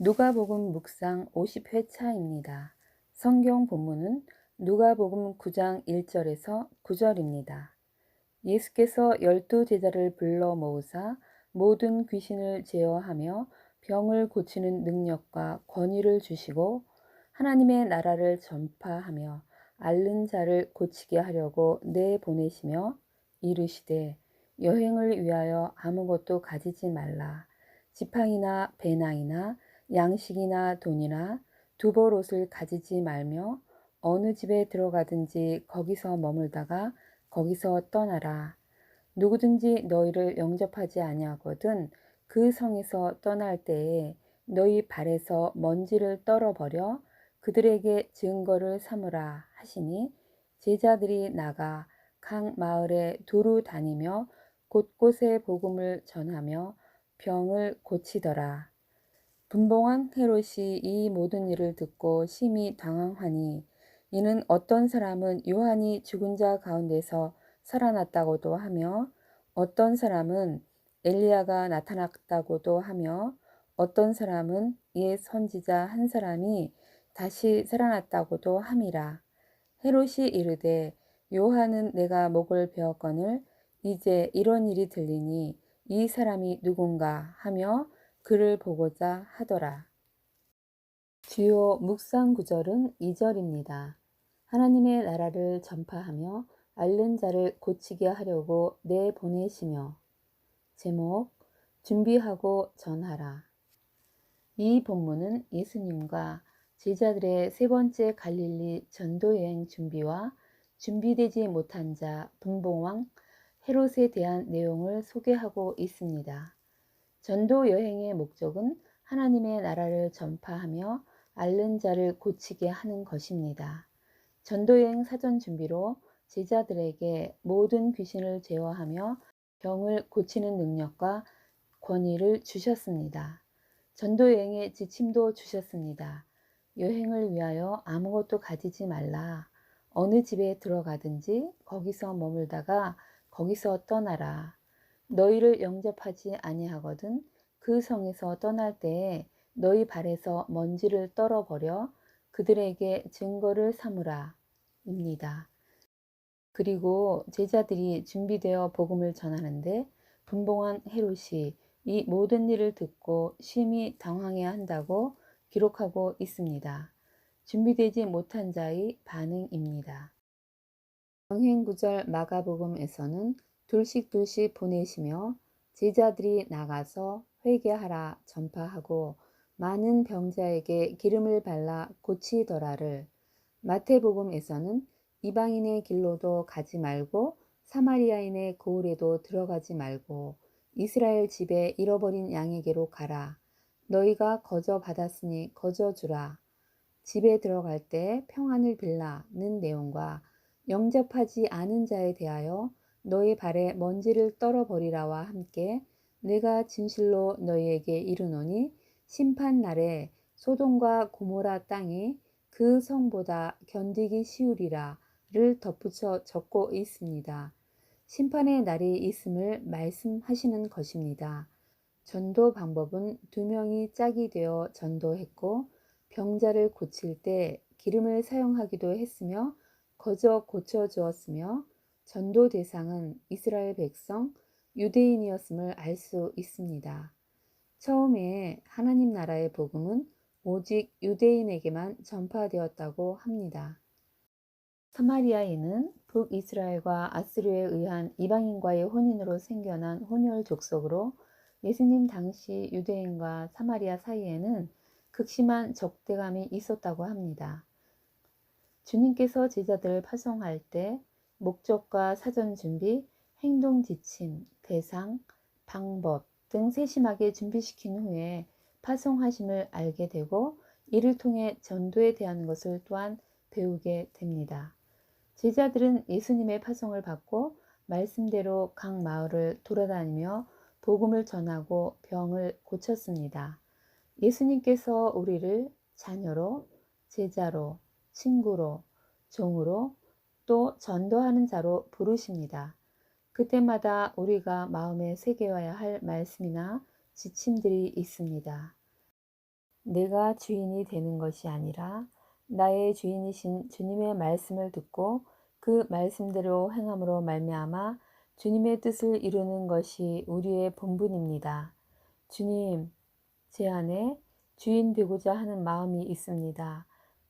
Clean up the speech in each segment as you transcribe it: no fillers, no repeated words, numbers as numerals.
누가복음 묵상 50회차입니다. 성경 본문은 누가복음 9장 1절에서 9절입니다. 예수께서 12제자를 불러 모으사 모든 귀신을 제어하며 병을 고치는 능력과 권위를 주시고 하나님의 나라를 전파하며 앓는 자를 고치게 하려고 내보내시며 이르시되 여행을 위하여 아무것도 가지지 말라. 지팡이나 배낭이나 양식이나 돈이나 두벌 옷을 가지지 말며 어느 집에 들어가든지 거기서 머물다가 거기서 떠나라. 누구든지 너희를 영접하지 아니하거든 그 성에서 떠날 때에 너희 발에서 먼지를 떨어버려 그들에게 증거를 삼으라 하시니 제자들이 나가 각 마을에 두루 다니며 곳곳에 복음을 전하며 병을 고치더라. 분봉한 헤롯이 이 모든 일을 듣고 심히 당황하니 이는 어떤 사람은 요한이 죽은 자 가운데서 살아났다고도 하며 어떤 사람은 엘리야가 나타났다고도 하며 어떤 사람은 옛 선지자 한 사람이 다시 살아났다고도 함이라. 헤롯이 이르되 요한은 내가 목을 베었거늘 이제 이런 일이 들리니 이 사람이 누군가 하며 그를 보고자 하더라. 주요 묵상 구절은 2절입니다. 하나님의 나라를 전파하며 앓는 자를 고치게 하려고 내보내시며. 제목 준비하고 전하라. 이 본문은 예수님과 제자들의 세 번째 갈릴리 전도여행 준비와 준비되지 못한 자 분봉왕 헤롯에 대한 내용을 소개하고 있습니다. 전도 여행의 목적은 하나님의 나라를 전파하며 앓는 자를 고치게 하는 것입니다. 전도여행 사전 준비로 제자들에게 모든 귀신을 제어하며 병을 고치는 능력과 권위를 주셨습니다. 전도여행의 지침도 주셨습니다. 여행을 위하여 아무것도 가지지 말라. 어느 집에 들어가든지 거기서 머물다가 거기서 떠나라. 너희를 영접하지 아니하거든 그 성에서 떠날 때에 너희 발에서 먼지를 떨어버려 그들에게 증거를 삼으라 입니다. 그리고 제자들이 준비되어 복음을 전하는데 분봉한 헤롯이 이 모든 일을 듣고 심히 당황해야 한다고 기록하고 있습니다. 준비되지 못한 자의 반응입니다. 영행구절 마가복음에서는 둘씩 보내시며 제자들이 나가서 회개하라 전파하고 많은 병자에게 기름을 발라 고치더라를, 마태복음에서는 이방인의 길로도 가지 말고 사마리아인의 고을에도 들어가지 말고 이스라엘 집에 잃어버린 양에게로 가라. 너희가 거저 받았으니 거저 주라. 집에 들어갈 때 평안을 빌라는 내용과 영접하지 않은 자에 대하여 너희 발에 먼지를 떨어버리라와 함께 내가 진실로 너희에게 이르노니 심판 날에 소돔과 고모라 땅이 그 성보다 견디기 쉬우리라를 덧붙여 적고 있습니다. 심판의 날이 있음을 말씀하시는 것입니다. 전도 방법은 2명이 짝이 되어 전도했고 병자를 고칠 때 기름을 사용하기도 했으며 거저 고쳐주었으며 전도 대상은 이스라엘 백성, 유대인이었음을 알 수 있습니다. 처음에 하나님 나라의 복음은 오직 유대인에게만 전파되었다고 합니다. 사마리아인은 북이스라엘과 아수르에 의한 이방인과의 혼인으로 생겨난 혼혈 족속으로 예수님 당시 유대인과 사마리아 사이에는 극심한 적대감이 있었다고 합니다. 주님께서 제자들을 파송할 때 목적과 사전 준비, 행동 지침, 대상, 방법 등 세심하게 준비시킨 후에 파송하심을 알게 되고 이를 통해 전도에 대한 것을 또한 배우게 됩니다. 제자들은 예수님의 파송을 받고 말씀대로 각 마을을 돌아다니며 복음을 전하고 병을 고쳤습니다. 예수님께서 우리를 자녀로, 제자로, 친구로, 종으로 또 전도하는 자로 부르십니다. 그때마다 우리가 마음에 새겨야 할 말씀이나 지침들이 있습니다. 내가 주인이 되는 것이 아니라 나의 주인이신 주님의 말씀을 듣고 그 말씀대로 행함으로 말미암아 주님의 뜻을 이루는 것이 우리의 본분입니다. 주님, 제 안에 주인 되고자 하는 마음이 있습니다.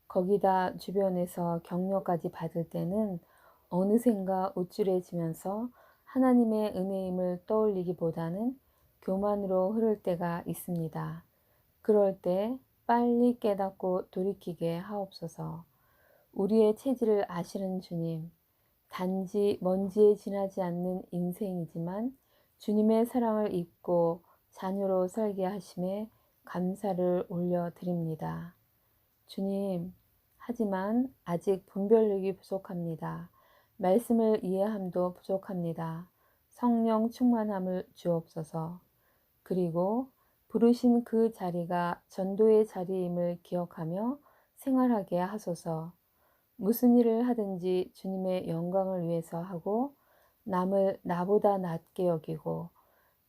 거기다 주변에서 격려까지 받을 때는 어느샌가 우쭐해지면서 하나님의 은혜임을 떠올리기보다는 교만으로 흐를 때가 있습니다. 그럴 때 빨리 깨닫고 돌이키게 하옵소서. 우리의 체질을 아시는 주님, 단지 먼지에 지나지 않는 인생이지만 주님의 사랑을 입고 자녀로 살게 하심에 감사를 올려드립니다. 주님, 하지만 아직 분별력이 부족합니다. 말씀을 이해함도 부족합니다. 성령 충만함을 주옵소서. 그리고 부르신 그 자리가 전도의 자리임을 기억하며 생활하게 하소서. 무슨 일을 하든지 주님의 영광을 위해서 하고 남을 나보다 낮게 여기고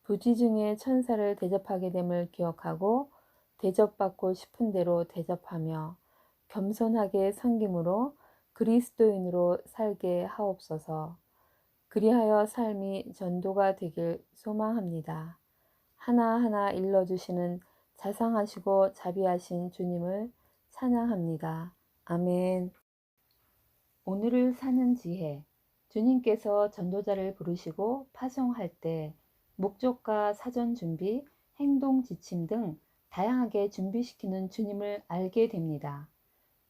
부지 중에 천사를 대접하게 됨을 기억하고 대접받고 싶은 대로 대접하며 겸손하게 섬김으로 그리스도인으로 살게 하옵소서. 그리하여 삶이 전도가 되길 소망합니다. 하나하나 일러주시는 자상하시고 자비하신 주님을 찬양합니다. 아멘. 오늘을 사는 지혜. 주님께서 전도자를 부르시고 파송할 때 목적과 사전 준비, 행동 지침 등 다양하게 준비시키는 주님을 알게 됩니다.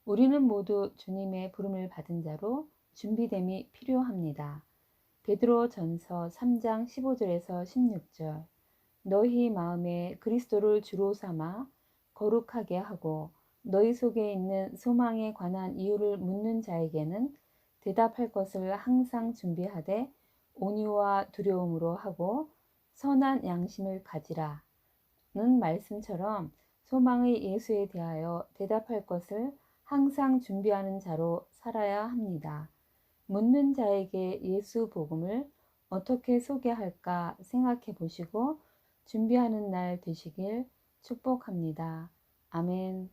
우리는 모두 주님의 부름을 받은 자로 준비됨이 필요합니다. 베드로전서 3장 15절에서 16절. 너희 마음에 그리스도를 주로 삼아 거룩하게 하고 너희 속에 있는 소망에 관한 이유를 묻는 자에게는 대답할 것을 항상 준비하되 온유와 두려움으로 하고 선한 양심을 가지라는 말씀처럼 소망의 예수에 대하여 대답할 것을 항상 준비하는 자로 살아야 합니다. 묻는 자에게 예수 복음을 어떻게 소개할까 생각해 보시고 준비하는 날 되시길 축복합니다. 아멘.